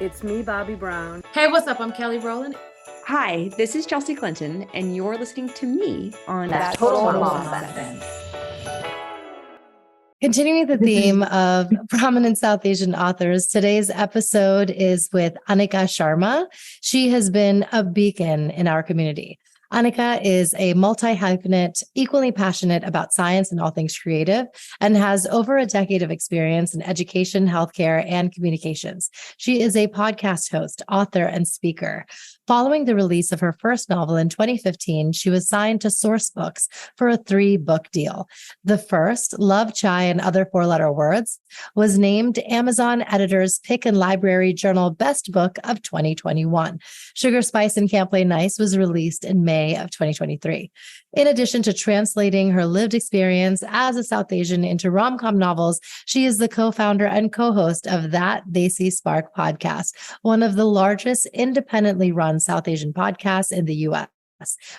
It's me, Bobbi Brown. Hey, what's up? I'm Kelly Rowland. Hi, this is Chelsea Clinton, and you're listening to me on That Total Mom Sense. Continuing the theme of prominent South Asian authors, today's episode is with Annika Sharma. She has been a beacon in our community. Annika is a multi-hyphenate, equally passionate about science and all things creative, and has over a decade of experience in education, healthcare, and communications. She is a podcast host, author, and speaker. Following the release of her first novel in 2015, she was signed to Source Books for a 3-book deal. The first, Love, Chai, and Other Four-Letter Words, was named Amazon Editor's Pick and Library Journal Best Book of 2021. Sugar, Spice, and Can't Play Nice was released in May of 2023. In addition to translating her lived experience as a South Asian into romcom novels, she is the co-founder and co-host of That Desi Spark podcast, one of the largest independently run South Asian podcasts in the U.S.,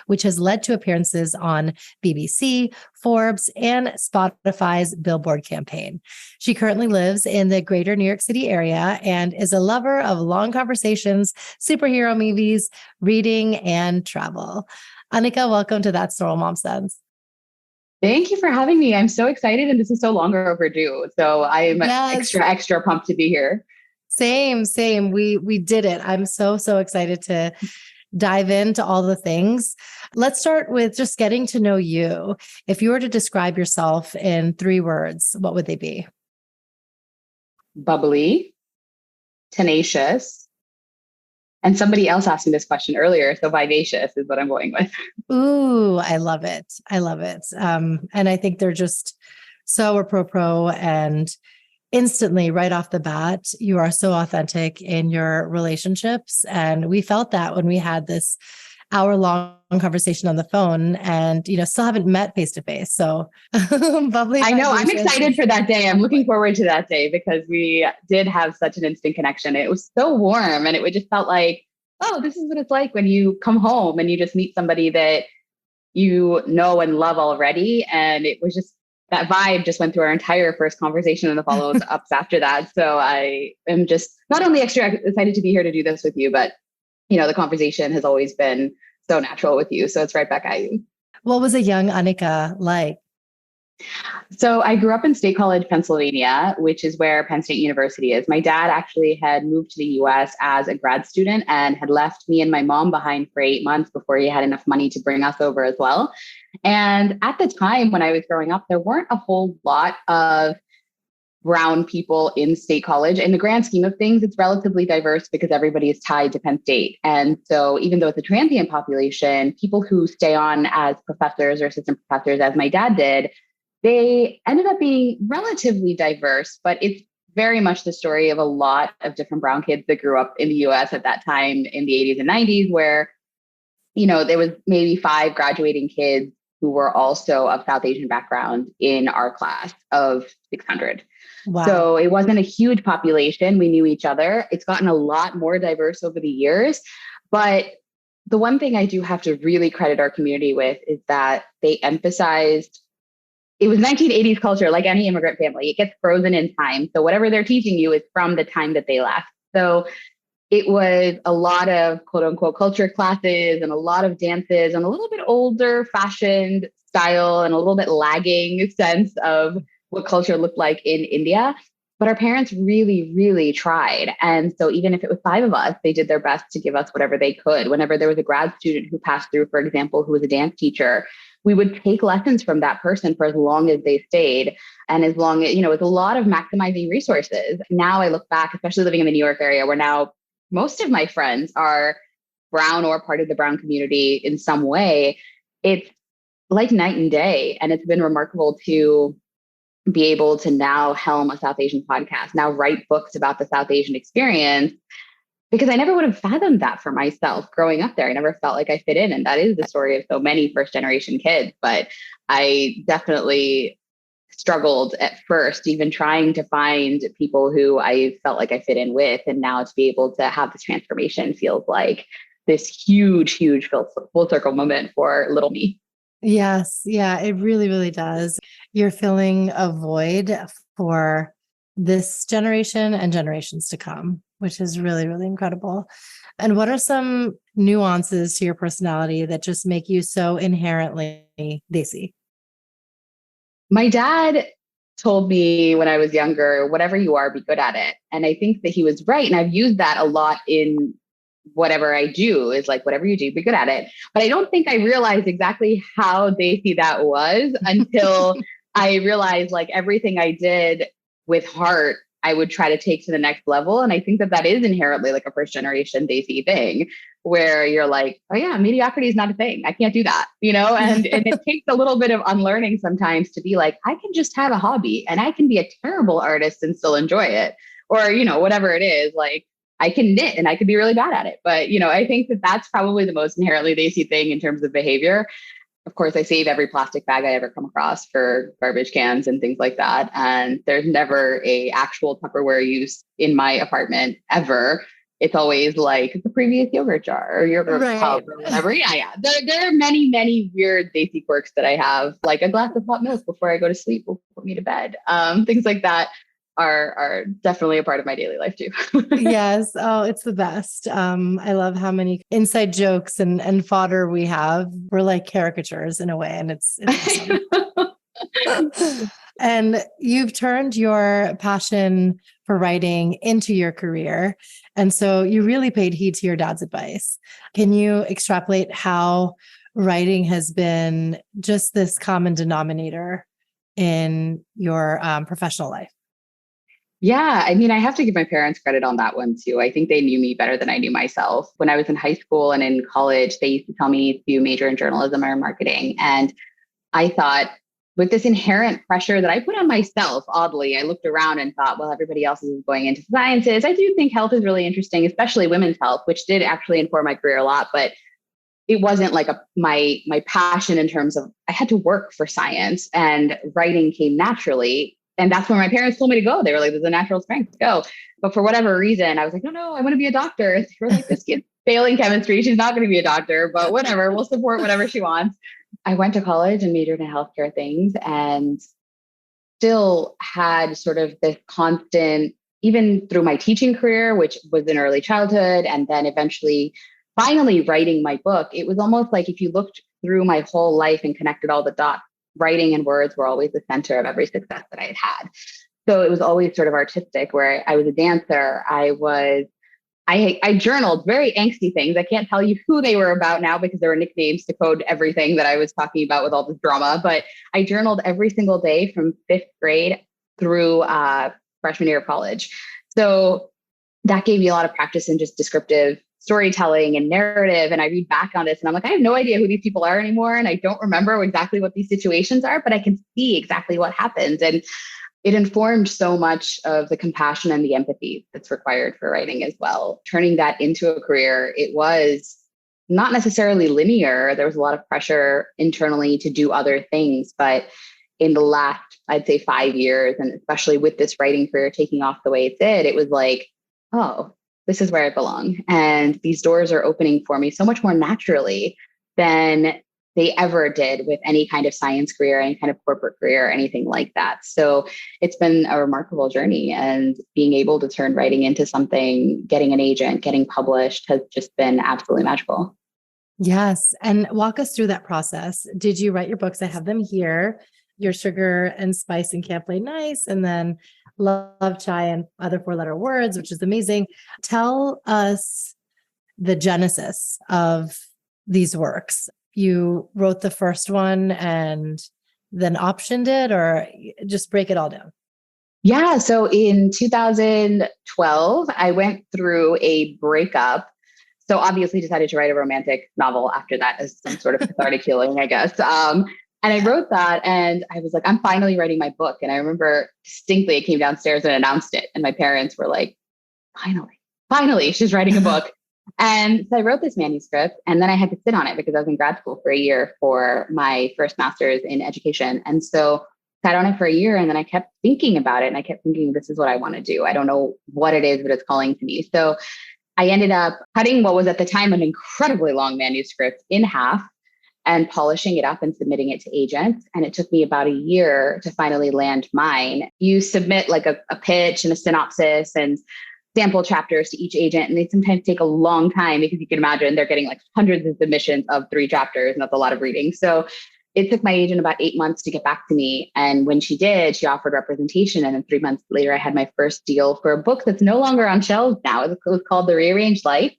which has led to appearances on BBC, Forbes, and Spotify's Billboard campaign. She currently lives in the greater New York City area and is a lover of long conversations, superhero movies, reading, and travel. Annika, welcome to That Total Mom Sense. Thank you for having me. I'm so excited, and this is so long overdue. So I'm extra pumped to be here. Same. We did it. I'm so excited to dive into all the things. Let's start with just getting to know you. If you were to describe yourself in 3 words, what would they be? Bubbly, tenacious, and somebody else asked me this question earlier, so vivacious is what I'm going with. Ooh, I love it. And I think they're just so apropos, and instantly, right off the bat, you are so authentic in your relationships. And we felt that when we had this hour-long conversation on the phone, and, still haven't met face to face. So bubbly. I know. I'm excited for that day. I'm looking forward to that day because we did have such an instant connection. It was so warm, and it just felt like, oh, this is what it's like when you come home and you just meet somebody that you know and love already. And it was just, that vibe just went through our entire first conversation and the follow-ups after that. So I am just not only extra excited to be here to do this with you, but, the conversation has always been so natural with you. So it's right back at you. What was a young Annika like? So I grew up in State College, Pennsylvania, which is where Penn State University is. My dad actually had moved to the US as a grad student and had left me and my mom behind for 8 months before he had enough money to bring us over as well. And at the time when I was growing up, there weren't a whole lot of brown people in State College. In the grand scheme of things, it's relatively diverse because everybody is tied to Penn State. And so even though it's a transient population, people who stay on as professors or assistant professors, as my dad did, they ended up being relatively diverse, but it's very much the story of a lot of different brown kids that grew up in the US at that time in the 80s and 90s, where, there was maybe 5 graduating kids who were also of South Asian background in our class of 600. Wow. So it wasn't a huge population. We knew each other. It's gotten a lot more diverse over the years. But the one thing I do have to really credit our community with is that they emphasized, it was 1980s culture, like any immigrant family. It gets frozen in time. So whatever they're teaching you is from the time that they left. So it was a lot of quote unquote culture classes and a lot of dances and a little bit older fashioned style and a little bit lagging sense of what culture looked like in India. But our parents really, really tried. And so even if it was 5 of us, they did their best to give us whatever they could. Whenever there was a grad student who passed through, for example, who was a dance teacher, we would take lessons from that person for as long as they stayed. And as long as, it's a lot of maximizing resources. Now I look back, especially living in the New York area, where now most of my friends are brown or part of the brown community in some way. It's like night and day. And it's been remarkable to be able to now helm a South Asian podcast, now write books about the South Asian experience, because I never would have fathomed that for myself growing up there. I never felt like I fit in. And that is the story of so many first generation kids. But I definitely struggled at first, even trying to find people who I felt like I fit in with. And now to be able to have this transformation feels like this huge full circle moment for little me. Yes. Yeah, it really, really does. You're filling a void for this generation and generations to come. which is really, really incredible. And what are some nuances to your personality that just make you so inherently Desi? My dad told me when I was younger, whatever you are, be good at it. And I think that he was right. And I've used that a lot in whatever I do, is like, whatever you do, be good at it. But I don't think I realized exactly how Desi that was until I realized like everything I did with heart, I would try to take to the next level. And I think that that is inherently like a first generation Desi thing where you're like, oh yeah, mediocrity is not a thing. I can't do that, and it takes a little bit of unlearning sometimes to be like, I can just have a hobby and I can be a terrible artist and still enjoy it. Or, whatever it is, like I can knit and I could be really bad at it. But, I think that that's probably the most inherently Desi thing in terms of behavior. Of course, I save every plastic bag I ever come across for garbage cans and things like that. And there's never a actual Tupperware use in my apartment ever. It's always like the previous yogurt jar or yogurt tub or whatever. Yeah. There are many, many weird Desi quirks that I have, like a glass of hot milk before I go to sleep will put me to bed. Things like that are definitely a part of my daily life too. Yes. Oh, it's the best. I love how many inside jokes and fodder we have. We're like caricatures in a way, and it's awesome. And you've turned your passion for writing into your career. And so you really paid heed to your dad's advice. Can you extrapolate how writing has been just this common denominator in your professional life? Yeah, I mean, I have to give my parents credit on that one too. I think they knew me better than I knew myself. When I was in high school and in college, they used to tell me to major in journalism or marketing. And I thought, with this inherent pressure that I put on myself, oddly, I looked around and thought, well, everybody else is going into sciences. I do think health is really interesting, especially women's health, which did actually inform my career a lot. But it wasn't like my passion in terms of I had to work for science, and writing came naturally. And that's where my parents told me to go. They were like, there's a natural strength, go. But for whatever reason, I was like, no, I want to be a doctor. They were like, this kid's failing chemistry. She's not going to be a doctor, but whatever, we'll support whatever she wants. I went to college and majored in healthcare things and still had sort of this constant, even through my teaching career, which was in early childhood, and then eventually finally writing my book. It was almost like if you looked through my whole life and connected all the dots, writing and words were always the center of every success that I had had. So it was always sort of artistic, where I was a dancer. I journaled very angsty things. I can't tell you who they were about now because there were nicknames to code everything that I was talking about with all this drama. But I journaled every single day from 5th grade through freshman year of college. So that gave me a lot of practice in just descriptive storytelling and narrative. And I read back on this and I'm like, I have no idea who these people are anymore. And I don't remember exactly what these situations are, but I can see exactly what happened. And it informed so much of the compassion and the empathy that's required for writing as well. Turning that into a career, it was not necessarily linear. There was a lot of pressure internally to do other things. But in the last, I'd say 5 years, and especially with this writing career taking off the way it did, it was like, oh, this is where I belong. And these doors are opening for me so much more naturally than they ever did with any kind of science career, any kind of corporate career, anything like that. So it's been a remarkable journey, and being able to turn writing into something, getting an agent, getting published has just been absolutely magical. Yes. And walk us through that process. Did you write your books? I have them here. Your Sugar and Spice and Can't Play Nice, and then Love Chai and Other 4-Letter Words, which is amazing. Tell us the genesis of these works. You wrote the first one and then optioned it, or just break it all down? Yeah. So in 2012, I went through a breakup. So obviously decided to write a romantic novel after that as some sort of cathartic healing, I guess. And I wrote that and I was like, I'm finally writing my book. And I remember distinctly, I came downstairs and announced it. And my parents were like, finally, she's writing a book. And so I wrote this manuscript, and then I had to sit on it because I was in grad school for a year for my first master's in education. And so sat on it for a year, and then I kept thinking about it, and I kept thinking, this is what I want to do. I don't know what it is, but it's calling to me. So I ended up cutting what was at the time an incredibly long manuscript in half and polishing it up and submitting it to agents. And it took me about a year to finally land mine. You submit like a pitch and a synopsis, and sample chapters to each agent. And they sometimes take a long time because you can imagine they're getting like hundreds of submissions of 3 chapters, and that's a lot of reading. So it took my agent about 8 months to get back to me. And when she did, she offered representation. And then 3 months later, I had my first deal for a book that's no longer on shelves now. It was called The Rearranged Life.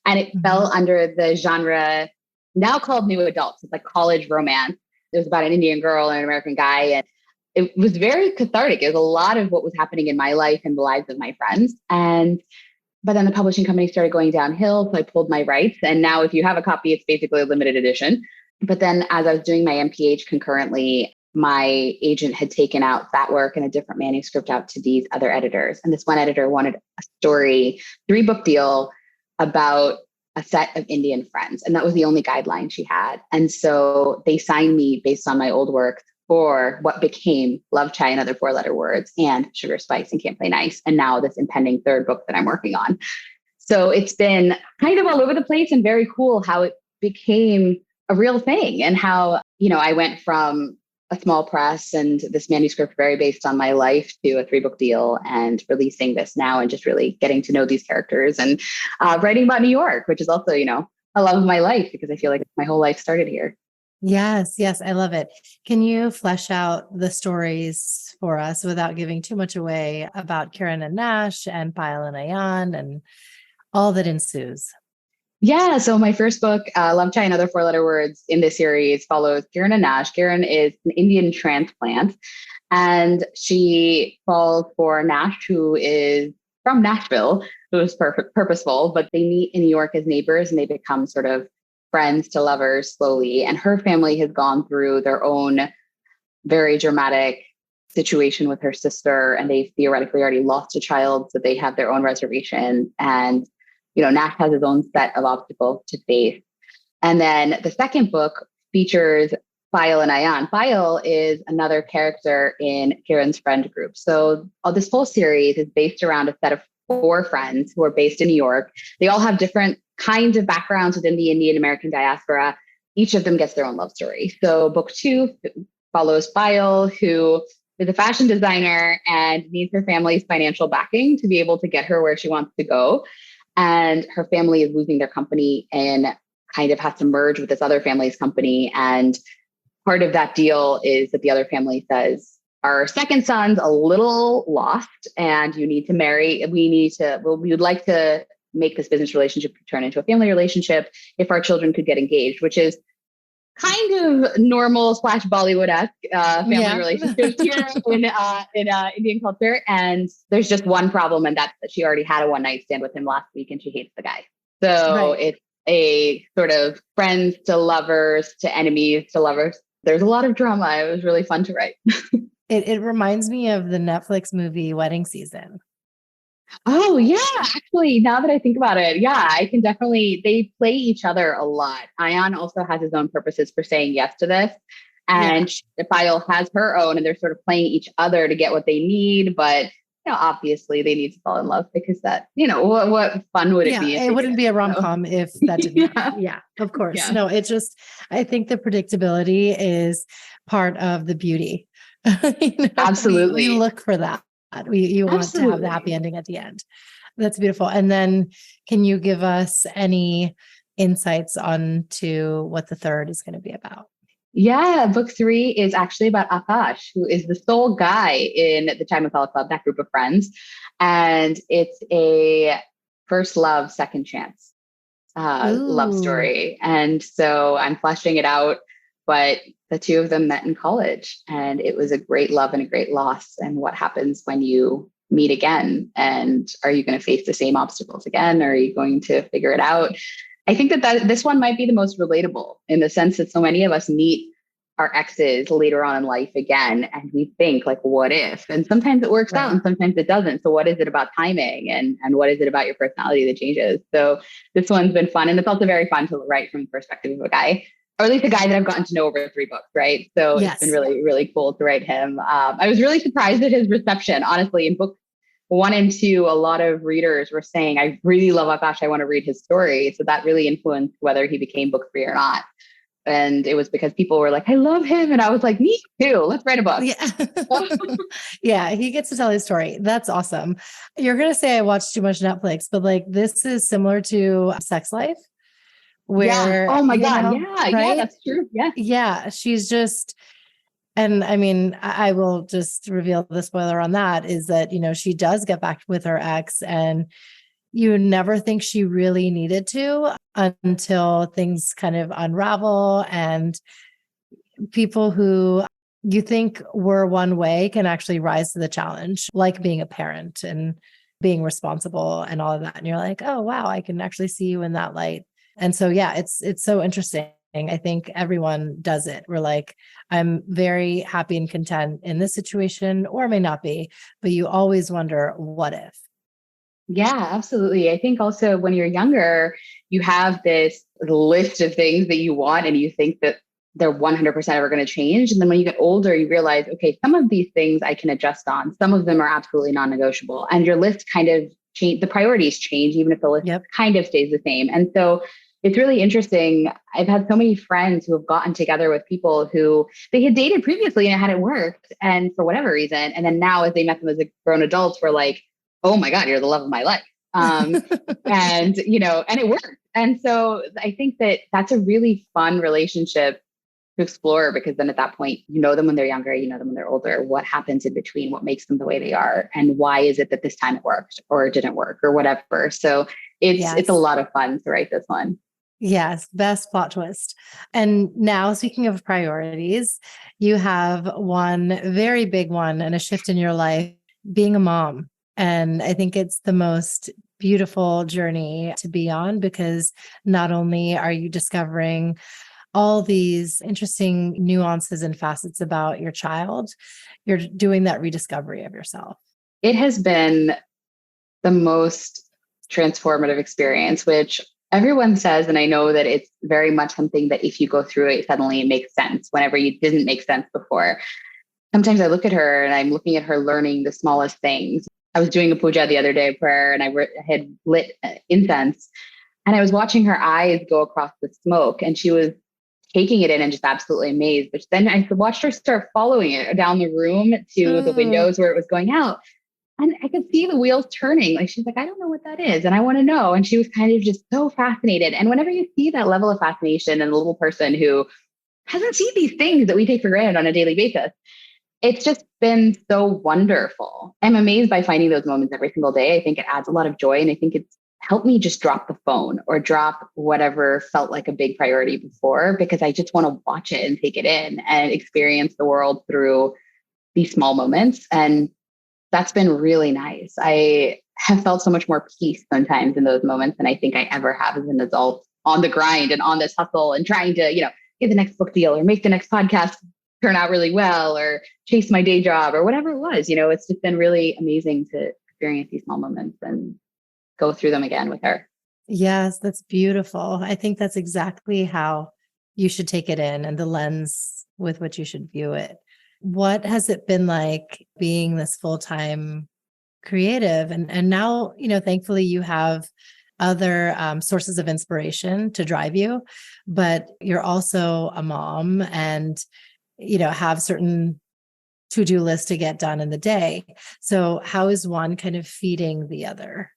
And it fell under the genre now called new adults. It's like college romance. It was about an Indian girl and an American guy. And it was very cathartic. It was a lot of what was happening in my life and the lives of my friends. But then the publishing company started going downhill. So I pulled my rights. And now if you have a copy, it's basically a limited edition. But then as I was doing my MPH concurrently, my agent had taken out that work and a different manuscript out to these other editors. And this one editor wanted a story, 3-book deal about a set of Indian friends. And that was the only guideline she had. And so they signed me based on my old work for what became Love, Chai, and Other 4-Letter Words, and Sugar, Spice, and Can't Play Nice. And now this impending 3rd book that I'm working on. So it's been kind of all over the place and very cool how it became a real thing, and how, I went from a small press and this manuscript very based on my life to a 3-book deal and releasing this now and just really getting to know these characters and writing about New York, which is also, a love of my life because I feel like my whole life started here. Yes, I love it. Can you flesh out the stories for us without giving too much away about Kiran and Nash and Payal and Ayan and all that ensues? Yeah. So my first book, Love, Chai, and Other 4-Letter Words in this series follows Kiran and Nash. Kiran is an Indian transplant, and she falls for Nash, who is from Nashville, who is purposeful, but they meet in New York as neighbors and they become sort of friends to lovers slowly. And her family has gone through their own very dramatic situation with her sister, and they theoretically already lost a child. So they have their own reservation. And Nash has his own set of obstacles to face. And then the second book features Payal and Ayan. Payal is another character in Kiran's friend group. So this whole series is based around a set of 4 friends who are based in New York. They all have different kinds of backgrounds within the Indian American diaspora. Each of them gets their own love story. So book 2 follows Payal, who is a fashion designer and needs her family's financial backing to be able to get her where she wants to go. And her family is losing their company and kind of has to merge with this other family's company. And part of that deal is that the other family says, our second son's a little lost and you need to marry. We would like to make this business relationship turn into a family relationship if our children could get engaged, which is kind of normal / Bollywood-esque family relationships here in Indian culture. And there's just one problem, and that's that she already had a one-night stand with him last week and she hates the guy. So It's a sort of friends to lovers to enemies to lovers. There's a lot of drama. It was really fun to write. It reminds me of the Netflix movie Wedding Season. Oh, yeah. Actually, now that I think about it, yeah, I can definitely, they play each other a lot. Ayan also has his own purposes for saying yes to this. And Payal has her own, and they're sort of playing each other to get what they need. But, obviously they need to fall in love because that, what fun would it be? It wouldn't be a rom-com if that didn't happen. Yeah, of course. Yeah. No, I think the predictability is part of the beauty. Absolutely. We look for that. You want to have the happy ending at the end. That's beautiful. And then can you give us any insights on to what the 3rd is going to be about? Yeah, book 3 is actually about Akash, who is the sole guy in the Chai Masala Club, that group of friends. And it's a first love, second chance love story. And so I'm fleshing it out. But the 2 of them met in college, and it was a great love and a great loss. And what happens when you meet again? And are you going to face the same obstacles again? Or are you going to figure it out? I think that this one might be the most relatable in the sense that so many of us meet our exes later on in life again, and we think like, what if? And sometimes it works out and sometimes it doesn't. So what is it about timing and what is it about your personality that changes? So this one's been fun. And it's also very fun to write from the perspective of a guy, or at least a guy that I've gotten to know over 3 books, right? So It's been really, really cool to write him. I was really surprised at his reception, honestly. In book 1 and 2, a lot of readers were saying, I really love Akash, I want to read his story. So that really influenced whether he became book 3 or not. And it was because people were like, I love him. And I was like, me too. Let's write a book. Yeah. Yeah. He gets to tell his story. That's awesome. You're going to say I watch too much Netflix, but like this is similar to Sex Life Yeah. where, Oh my you God. know, Yeah. Yeah. right? That's true. Yeah. Yeah. She's just, and I mean, I will just reveal the spoiler on that is that, you know, she does get back with her ex and you never think she really needed to until things kind of unravel and people who you think were one way can actually rise to the challenge, like being a parent and being responsible and all of that. And you're like, oh, wow, I can actually see you in that light. And so, yeah, it's so interesting. I think everyone does it. We're like, I'm very happy and content in this situation, or may not be, but you always wonder, what if? Yeah, absolutely. I think also when you're younger, you have this list of things that you want and you think that they're 100% ever going to change. And then when you get older, you realize, okay, some of these things I can adjust on. Some of them are absolutely non-negotiable. And your list kind of change, the priorities change, even if the list kind of stays the same. And so it's really interesting. I've had so many friends who have gotten together with people who they had dated previously and it hadn't worked. And for whatever reason, and then now as they met them as grown adults, we're like, oh my God, you're the love of my life. And, you know, and it worked. And so I think that that's a really fun relationship to explore because then at that point, you know them when they're younger, you know them when they're older, what happens in between, what makes them the way they are, and why is it that this time it worked or it didn't work or whatever. So it's a lot of fun to write this one. Yes, best plot twist. And now, speaking of priorities, you have one very big one and a shift in your life, being a mom. And I think it's the most beautiful journey to be on because not only are you discovering all these interesting nuances and facets about your child, you're doing that rediscovery of yourself. It has been the most transformative experience, which everyone says, and I know that it's very much something that if you go through it, suddenly it makes sense whenever you didn't make sense before. Sometimes I look at her and I'm looking at her learning the smallest things. I was doing a puja the other day, prayer, and I had lit incense and I was watching her eyes go across the smoke and she was taking it in and just absolutely amazed. But then I watched her start following it down the room to the windows where it was going out. And I could see the wheels turning. Like, she's like, I don't know what that is. And I want to know. And she was kind of just so fascinated. And whenever you see that level of fascination in a little person who hasn't seen these things that we take for granted on a daily basis, it's just been so wonderful. I'm amazed by finding those moments every single day. I think it adds a lot of joy. And I think it's helped me just drop the phone or drop whatever felt like a big priority before, because I just want to watch it and take it in and experience the world through these small moments. And that's been really nice. I have felt so much more peace sometimes in those moments than I think I ever have as an adult on the grind and on this hustle and trying to, you know, get the next book deal or make the next podcast turn out really well or chase my day job or whatever it was. You know, it's just been really amazing to experience these small moments and go through them again with her. Yes, that's beautiful. I think that's exactly how you should take it in and the lens with which you should view it. What has it been like being this full-time creative? And now, you know, thankfully you have other sources of inspiration to drive you, but you're also a mom and, you know, have certain to-do lists to get done in the day. So how is one kind of feeding the other?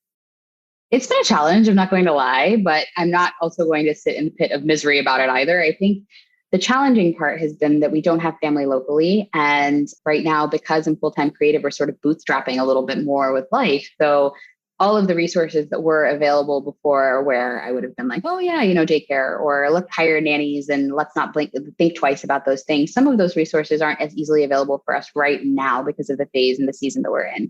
It's been a challenge, I'm not going to lie, but I'm not also going to sit in the pit of misery about it either. I think the challenging part has been that we don't have family locally. And right now, because I'm full-time creative, we're sort of bootstrapping a little bit more with life. So all of the resources that were available before where I would have been like, oh yeah, you know, daycare, or let's hire nannies and let's not think twice about those things. Some of those resources aren't as easily available for us right now because of the phase and the season that we're in.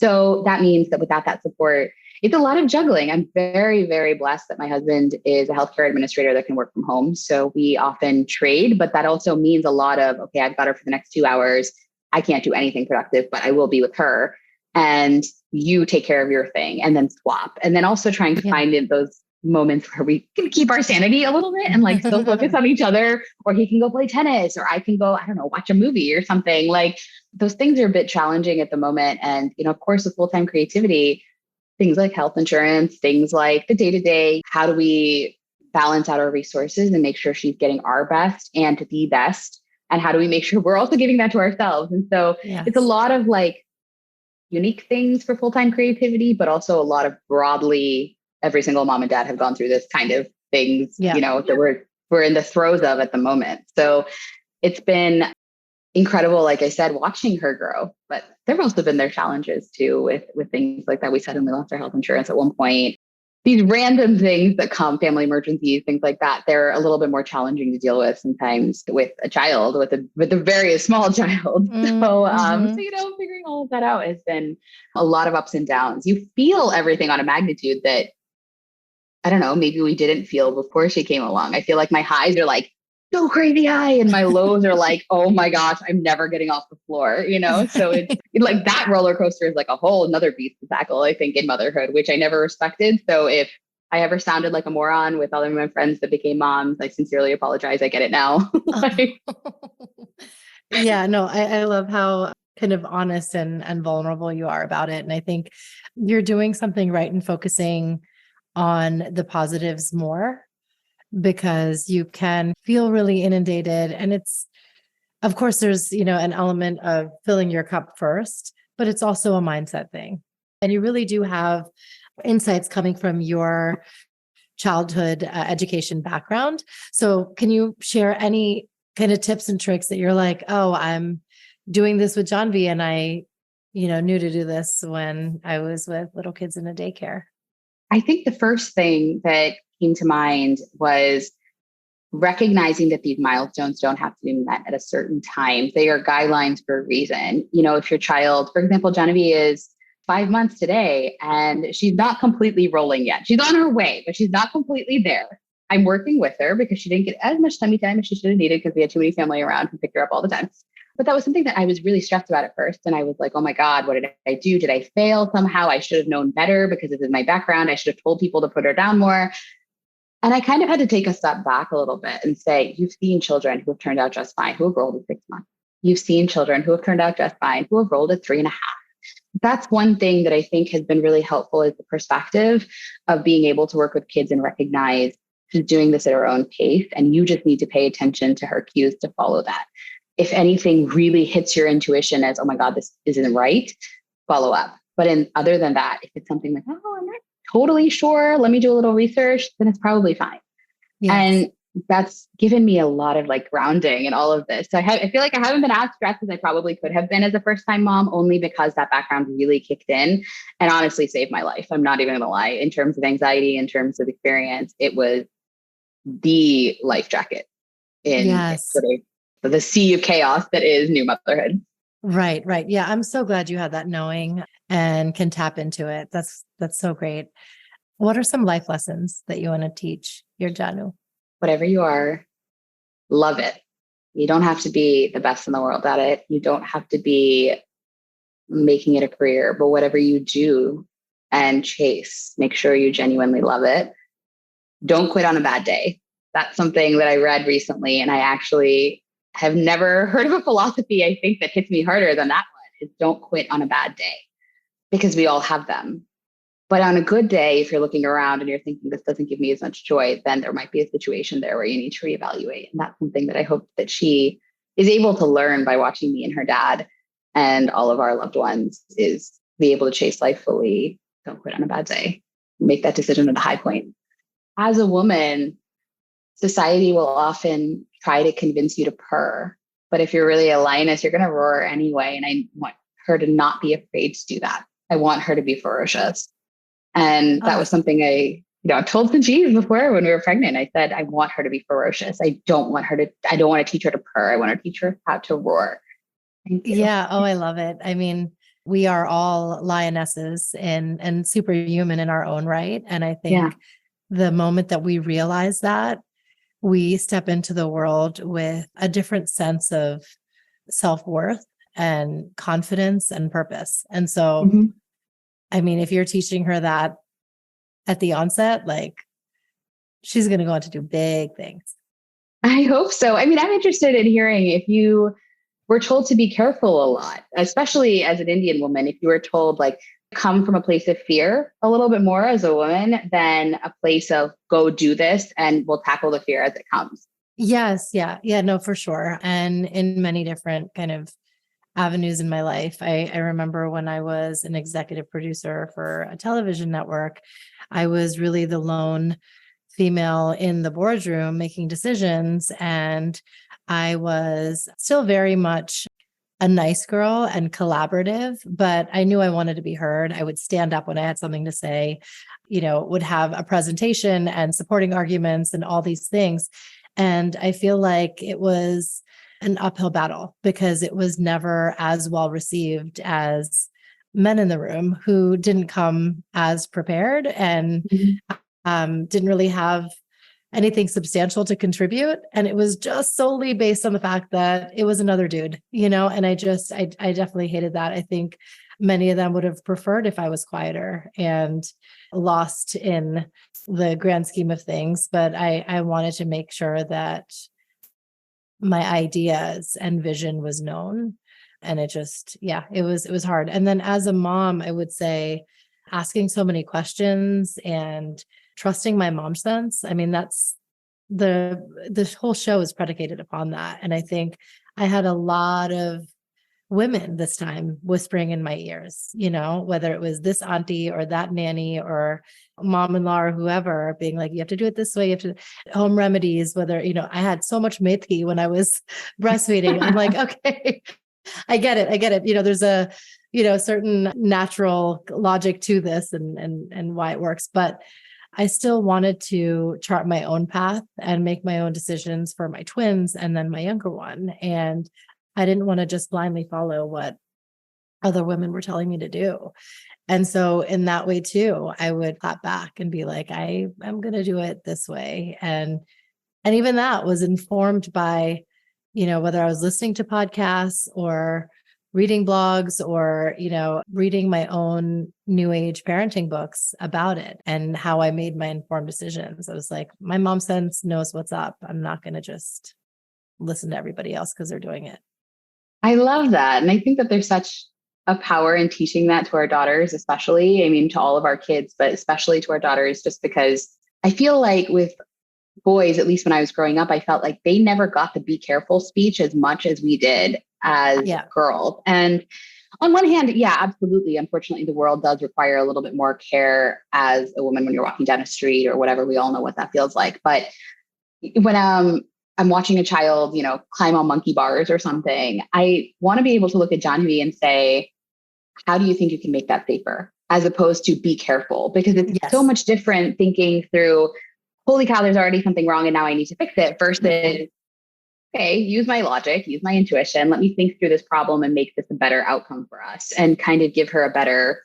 So that means that without that support, it's a lot of juggling. I'm very, very blessed that my husband is a healthcare administrator that can work from home. So we often trade, but that also means a lot of, okay, I've got her for the next 2 hours. I can't do anything productive, but I will be with her. And you take care of your thing and then swap. And then also trying to find in those moments where we can keep our sanity a little bit and like still focus on each other, or he can go play tennis, or I can go, I don't know, watch a movie or something. Like those things are a bit challenging at the moment. And, you know, of course, with full-time creativity, things like health insurance, things like the day-to-day, how do we balance out our resources and make sure she's getting our best and the best? And how do we make sure we're also giving that to ourselves? And so it's a lot of like unique things for full-time creativity, but also a lot of broadly, every single mom and dad have gone through this kind of things, that we're in the throes of at the moment. So it's been incredible, like I said, watching her grow. But there have also been their challenges too with things like that. We suddenly lost our health insurance at one point. These random things that come, family emergencies, things like that, they're a little bit more challenging to deal with sometimes with a child, with a very small child. So figuring all of that out has been a lot of ups and downs. You feel everything on a magnitude that, I don't know, maybe we didn't feel before she came along. I feel like my highs are like so crazy high and my lows are like, oh my gosh, I'm never getting off the floor, So it's like that roller coaster is like a whole another beast to tackle, I think, in motherhood, which I never respected. So if I ever sounded like a moron with all of my friends that became moms, I sincerely apologize. I get it now. Yeah, no, I love how kind of honest and vulnerable you are about it. And I think you're doing something right in focusing on the positives more, because you can feel really inundated. And it's, of course, there's, an element of filling your cup first, but it's also a mindset thing. And you really do have insights coming from your childhood education background. So can you share any kind of tips and tricks that you're like, oh, I'm doing this with Janvi and I, knew to do this when I was with little kids in a daycare? I think the first thing that came to mind was recognizing that these milestones don't have to be met at a certain time. They are guidelines for a reason. If your child, for example, Genevieve is 5 months today and she's not completely rolling yet. She's on her way, but she's not completely there. I'm working with her because she didn't get as much tummy time as she should have needed because we had too many family around who picked her up all the time. But that was something that I was really stressed about at first. And I was like, oh my God, what did I do? Did I fail somehow? I should have known better because this is my background. I should have told people to put her down more. And I kind of had to take a step back a little bit and say, you've seen children who have turned out just fine, who have rolled at 6 months. You've seen children who have turned out just fine, who have rolled at 3.5. That's one thing that I think has been really helpful, is the perspective of being able to work with kids and recognize she's doing this at her own pace. And you just need to pay attention to her cues to follow that. If anything really hits your intuition as, oh my God, this isn't right, follow up. But other than that, if it's something like, oh, I'm not totally sure, let me do a little research, then it's probably fine. Yes. And that's given me a lot of like grounding in all of this. So I feel like I haven't been as stressed as I probably could have been as a first-time mom, only because that background really kicked in and honestly saved my life. I'm not even going to lie. In terms of anxiety, in terms of experience, it was the life jacket in sort of the sea of chaos that is new motherhood. Right. Yeah. I'm so glad you had that knowing and can tap into it. That's so great. What are some life lessons that you want to teach your Janu? Whatever you are, love it. You don't have to be the best in the world at it. You don't have to be making it a career, but whatever you do and chase, make sure you genuinely love it. Don't quit on a bad day. That's something that I read recently, and I actually have never heard of a philosophy, I think, that hits me harder than that one, is don't quit on a bad day, because we all have them. But on a good day, if you're looking around and you're thinking this doesn't give me as much joy, then there might be a situation there where you need to reevaluate. And that's something that I hope that she is able to learn by watching me and her dad and all of our loved ones, is be able to chase life fully. Don't quit on a bad day. Make that decision at a high point. As a woman, society will often try to convince you to purr. But if you're really a lioness, you're going to roar anyway. And I want her to not be afraid to do that. I want her to be ferocious. And that was something I told Sanjeev before when we were pregnant. I said, I want her to be ferocious. I don't want to teach her to purr. I want to teach her how to roar. Yeah. Oh, I love it. I mean, we are all lionesses and superhuman in our own right. And I think the moment that we realize that, we step into the world with a different sense of self-worth and confidence and purpose. And so, I mean, if you're teaching her that at the onset, like, she's going to go on to do big things. I hope so. I mean, I'm interested in hearing if you were told to be careful a lot, especially as an Indian woman, if you were told like, come from a place of fear a little bit more as a woman than a place of go do this and we'll tackle the fear as it comes. Yes. Yeah. Yeah. No, for sure. And in many different kind of avenues in my life. I remember when I was an executive producer for a television network, I was really the lone female in the boardroom making decisions. And I was still very much a nice girl and collaborative, but I knew I wanted to be heard. I would stand up when I had something to say, would have a presentation and supporting arguments and all these things. And I feel like it was an uphill battle because it was never as well received as men in the room who didn't come as prepared and didn't really have anything substantial to contribute. And it was just solely based on the fact that it was another dude, and I definitely hated that. I think many of them would have preferred if I was quieter and lost in the grand scheme of things. But I wanted to make sure that my ideas and vision was known. And it was hard. And then as a mom, I would say asking so many questions and trusting my mom's sense. I mean, that's the whole show is predicated upon that. And I think I had a lot of women this time whispering in my ears, whether it was this auntie or that nanny or mom-in-law or whoever being like, you have to do it this way. You have to home remedies, whether, I had so much methi when I was breastfeeding. I'm like, okay, I get it. There's a, certain natural logic to this and why it works, but I still wanted to chart my own path and make my own decisions for my twins and then my younger one. And I didn't want to just blindly follow what other women were telling me to do. And so in that way too, I would clap back and be like, I'm going to do it this way. And even that was informed by, whether I was listening to podcasts or reading blogs or, reading my own new age parenting books about it and how I made my informed decisions. I was like, my mom sense knows what's up. I'm not going to just listen to everybody else because they're doing it. I love that. And I think that there's such a power in teaching that to our daughters, especially, to all of our kids, but especially to our daughters, just because I feel like with boys, at least when I was growing up, I felt like they never got the be careful speech as much as we did as girls. And on one hand, yeah, absolutely. Unfortunately, the world does require a little bit more care as a woman when you're walking down a street or whatever. We all know what that feels like. But when I'm watching a child, climb on monkey bars or something, I want to be able to look at Janvi and say, how do you think you can make that safer? As opposed to be careful, because it's so much different thinking through, holy cow, there's already something wrong and now I need to fix it versus, okay, use my logic, use my intuition. Let me think through this problem and make this a better outcome for us and kind of give her a better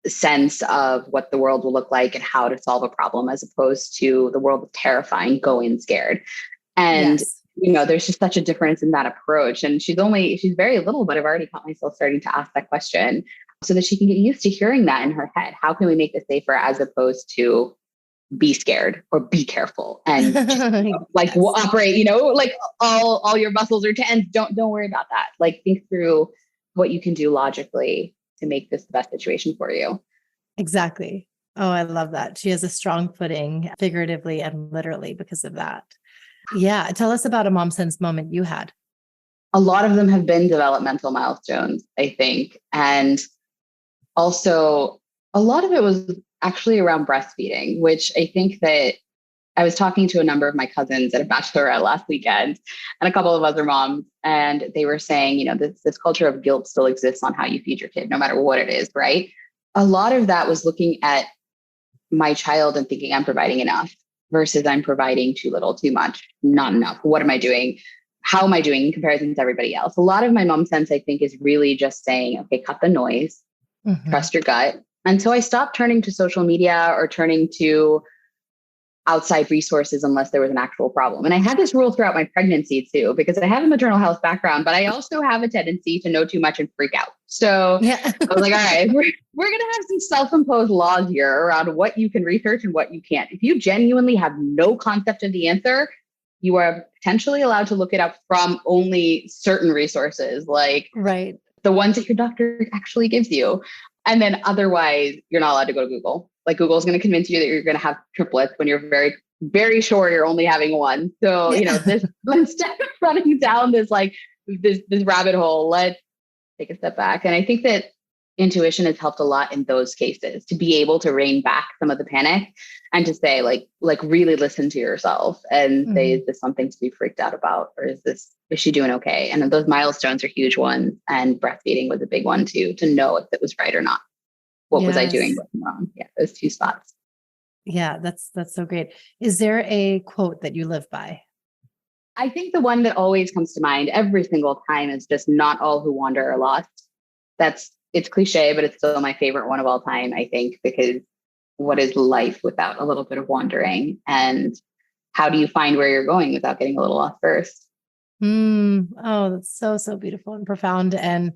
sense of what the world will look like and how to solve a problem, as opposed to the world is terrifying, go in scared. And, there's just such a difference in that approach. And she's very little, but I've already caught myself starting to ask that question so that she can get used to hearing that in her head. How can we make this safer as opposed to be scared or be careful and just, operate, like all your muscles are tense. Don't worry about that. Like think through what you can do logically to make this the best situation for you. Exactly. Oh, I love that. She has a strong footing figuratively and literally because of that. Yeah. Tell us about a mom sense moment you had. A lot of them have been developmental milestones, I think. And also a lot of it was actually around breastfeeding, which I think that I was talking to a number of my cousins at a bachelorette last weekend and a couple of other moms, and they were saying, this culture of guilt still exists on how you feed your kid, no matter what it is, right? A lot of that was looking at my child and thinking I'm providing enough versus I'm providing too little, too much, not enough. What am I doing? How am I doing in comparison to everybody else? A lot of my mom sense, I think, is really just saying, okay, cut the noise, trust your gut. And so I stopped turning to social media or turning to outside resources unless there was an actual problem. And I had this rule throughout my pregnancy too, because I have a maternal health background, but I also have a tendency to know too much and freak out. So I was like, all right, we're going to have some self-imposed laws here around what you can research and what you can't. If you genuinely have no concept of the answer, you are potentially allowed to look it up from only certain resources, like the ones that your doctor actually gives you. And then otherwise, you're not allowed to go to Google. Like Google is going to convince you that you're going to have triplets when you're very, very sure you're only having one. So, this instead of running down this this rabbit hole, let's take a step back. And I think that intuition has helped a lot in those cases to be able to rein back some of the panic and to say like really listen to yourself and say, is this something to be freaked out about? Or is she doing okay? And those milestones are huge ones. And breastfeeding was a big one too, to know if it was right or not. What was I doing wrong? Yeah, those two spots. Yeah, that's so great. Is there a quote that you live by? I think the one that always comes to mind every single time is just not all who wander are lost. It's cliche, but it's still my favorite one of all time, I think, because what is life without a little bit of wandering? And how do you find where you're going without getting a little lost first? Oh, that's so beautiful and profound. And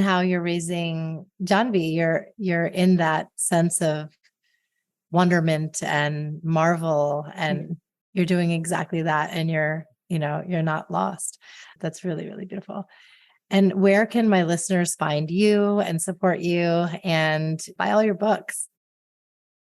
how you're raising Janvi, you're in that sense of wonderment and marvel, and you're doing exactly that. And you're not lost. That's really, really beautiful. And where can my listeners find you and support you and buy all your books?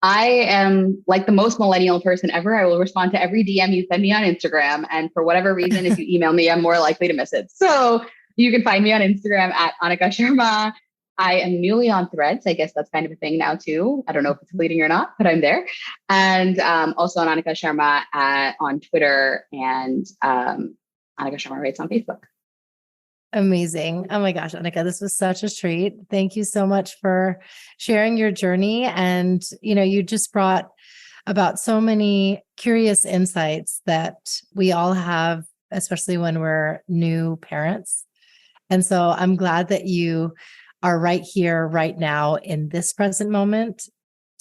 I am like the most millennial person ever. I will respond to every DM you send me on Instagram. And for whatever reason, if you email me, I'm more likely to miss it. So you can find me on Instagram at Annika Sharma. I am newly on Threads. I guess that's kind of a thing now too. I don't know if it's fleeting or not, but I'm there. And also on Annika Sharma on Twitter, and Annika Sharma writes on Facebook. Amazing. Oh my gosh, Annika, this was such a treat. Thank you so much for sharing your journey. And, you just brought about so many curious insights that we all have, especially when we're new parents. And so I'm glad that you are right here, right now, in this present moment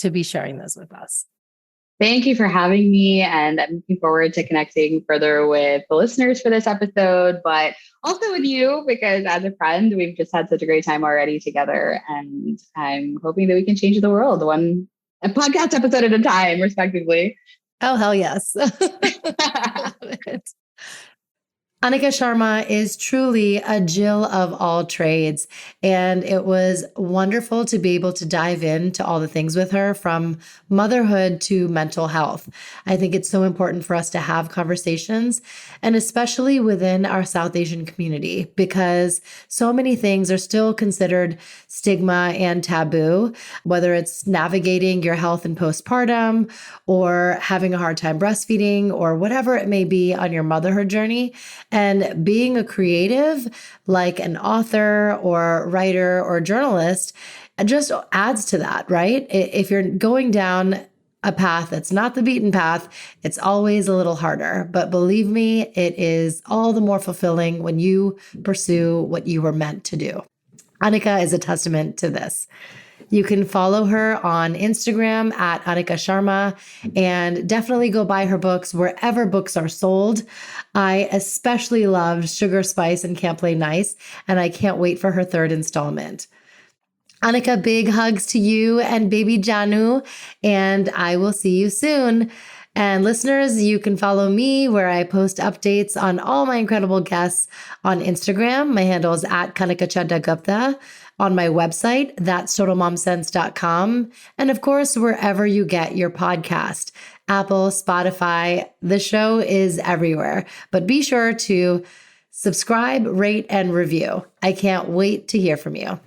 to be sharing those with us. Thank you for having me. And I'm looking forward to connecting further with the listeners for this episode, but also with you, because as a friend, we've just had such a great time already together. And I'm hoping that we can change the world a podcast episode at a time, respectively. Oh, hell yes. Annika Sharma is truly a Jill of all trades, and it was wonderful to be able to dive into all the things with her, from motherhood to mental health. I think it's so important for us to have conversations, and especially within our South Asian community, because so many things are still considered stigma and taboo, whether it's navigating your health in postpartum or having a hard time breastfeeding or whatever it may be on your motherhood journey. And being a creative, like an author or writer or journalist, just adds to that, right? If you're going down a path that's not the beaten path, it's always a little harder. But believe me, it is all the more fulfilling when you pursue what you were meant to do. Annika is a testament to this. You can follow her on Instagram at Annika Sharma, and definitely go buy her books wherever books are sold. I especially loved Sugar, Spice, and Can't Play Nice, and I can't wait for her third installment. Annika, big hugs to you and baby Janu, and I will see you soon. And listeners, you can follow me where I post updates on all my incredible guests on Instagram. My handle is at Kanika Chadda Gupta. On my website, that's totalmomsense.com. And of course, wherever you get your podcast, Apple, Spotify, the show is everywhere. But be sure to subscribe, rate, and review. I can't wait to hear from you.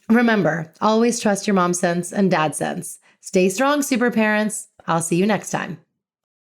Remember, always trust your mom sense and dad sense. Stay strong, super parents. I'll see you next time.